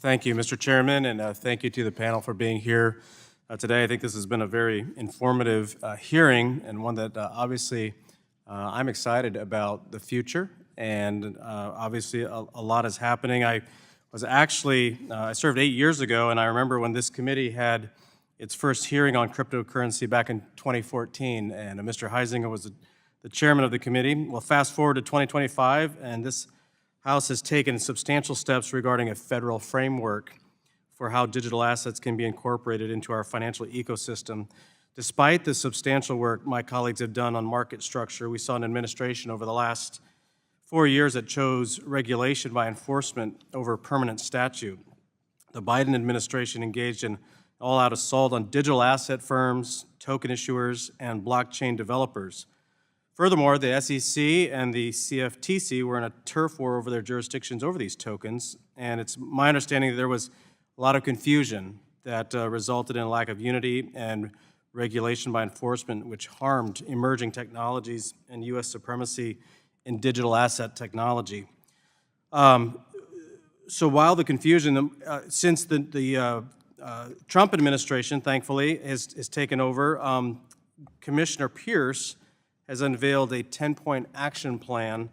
Thank you, Mr. Chairman, and thank you to the panel for being here today. I think this has been a very informative hearing, and one that obviously I'm excited about the future, and obviously a lot is happening. I served 8 years ago, and I remember when this committee had its first hearing on cryptocurrency back in 2014, and Mr. Heisinger was the chairman of the committee. Well, fast forward to 2025, and this House has taken substantial steps regarding a federal framework for how digital assets can be incorporated into our financial ecosystem. Despite the substantial work my colleagues have done on market structure, we saw an administration over the last 4 years that chose regulation by enforcement over permanent statute. The Biden administration engaged in all-out assault on digital asset firms, token issuers, and blockchain developers. Furthermore, the SEC and the CFTC were in a turf war over their jurisdictions over these tokens, and it's my understanding that there was a lot of confusion that resulted in a lack of unity and regulation by enforcement, which harmed emerging technologies and U.S. supremacy in digital asset technology. So while the confusion, since the Trump administration, thankfully, has taken over, Commissioner Pierce has unveiled a 10-point action plan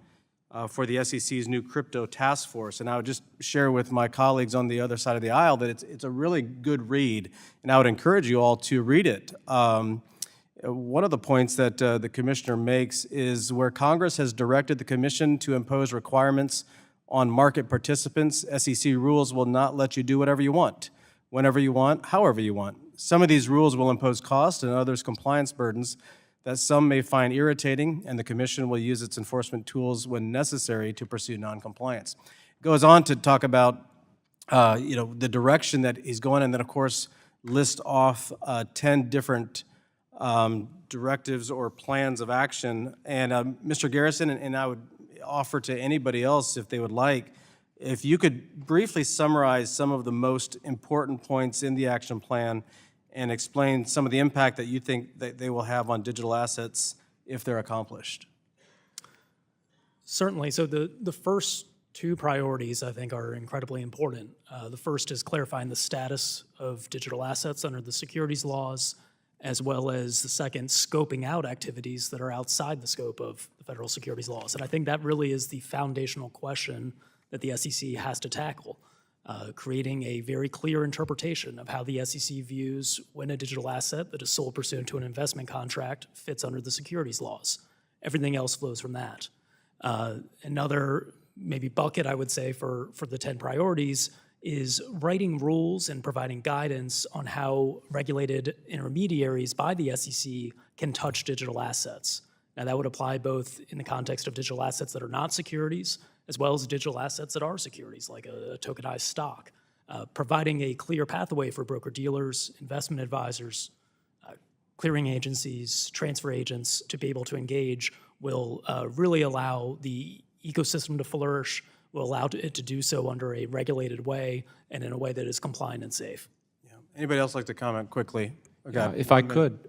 for the SEC's new crypto task force. And I would just share with my colleagues on the other side of the aisle that it's a really good read, and I would encourage you all to read it. One of the points that the commissioner makes is where Congress has directed the commission to impose requirements on market participants, SEC rules will not let you do whatever you want, whenever you want, however you want. Some of these rules will impose cost and others compliance burdens that some may find irritating, and the Commission will use its enforcement tools when necessary to pursue noncompliance. It goes on to talk about the direction that he's going, and then, of course, list off 10 different directives or plans of action. And Mr. Garrison, and I would offer to anybody else if they would like, if you could briefly summarize some of the most important points in the action plan and explain some of the impact that you think that they will have on digital assets if they're accomplished. Certainly. So the first two priorities, I think, are incredibly important. The first is clarifying the status of digital assets under the securities laws, as well as the second, scoping out activities that are outside the scope of the federal securities laws. And I think that really is the foundational question that the SEC has to tackle. Creating a very clear interpretation of how the SEC views when a digital asset that is sold pursuant to an investment contract fits under the securities laws. Everything else flows from that. Another maybe bucket, I would say, for the 10 priorities is writing rules and providing guidance on how regulated intermediaries by the SEC can touch digital assets. Now, that would apply both in the context of digital assets that are not securities, as well as digital assets that are securities, like a tokenized stock. Providing a clear pathway for broker-dealers, investment advisors, clearing agencies, transfer agents to be able to engage will really allow the ecosystem to flourish, will allow it to do so under a regulated way and in a way that is compliant and safe. Yeah. Anybody else like to comment quickly? Okay. If I could.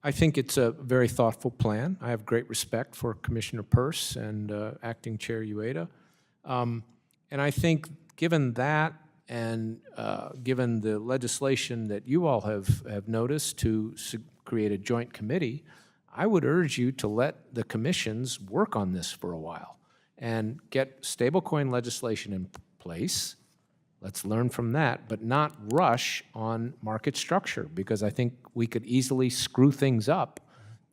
I think it's a very thoughtful plan. I have great respect for Commissioner Peirce and Acting Chair Ueda. And I think given that and given the legislation that you all have noticed to create a joint committee, I would urge you to let the commissions work on this for a while and get stablecoin legislation in place. Let's learn from that, but not rush on market structure, because I think we could easily screw things up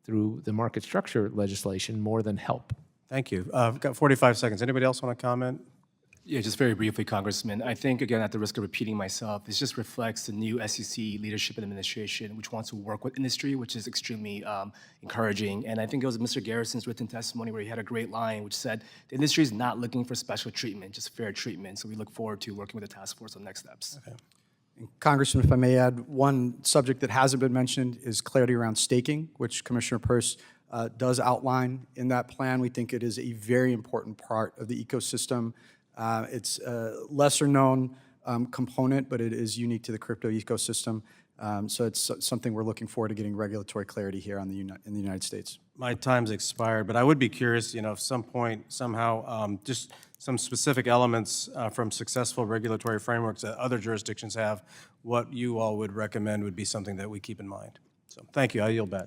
through the market structure legislation more than help. Thank you. I've got 45 seconds. Anybody else want to comment? Yeah, just very briefly, Congressman. I think, again, at the risk of repeating myself, this just reflects the new SEC leadership and administration, which wants to work with industry, which is extremely encouraging. And I think it was Mr. Garrison's written testimony where he had a great line, which said, the industry is not looking for special treatment, just fair treatment. So we look forward to working with the task force on next steps. Okay. Congressman, if I may add, one subject that hasn't been mentioned is clarity around staking, which Commissioner Peirce does outline in that plan. We think it is a very important part of the ecosystem. It's a lesser known component, but it is unique to the crypto ecosystem. So it's something we're looking forward to getting regulatory clarity here in the United States. My time's expired, but I would be curious, if some point, somehow, just some specific elements from successful regulatory frameworks that other jurisdictions have, what you all would recommend would be something that we keep in mind. So thank you. I yield back.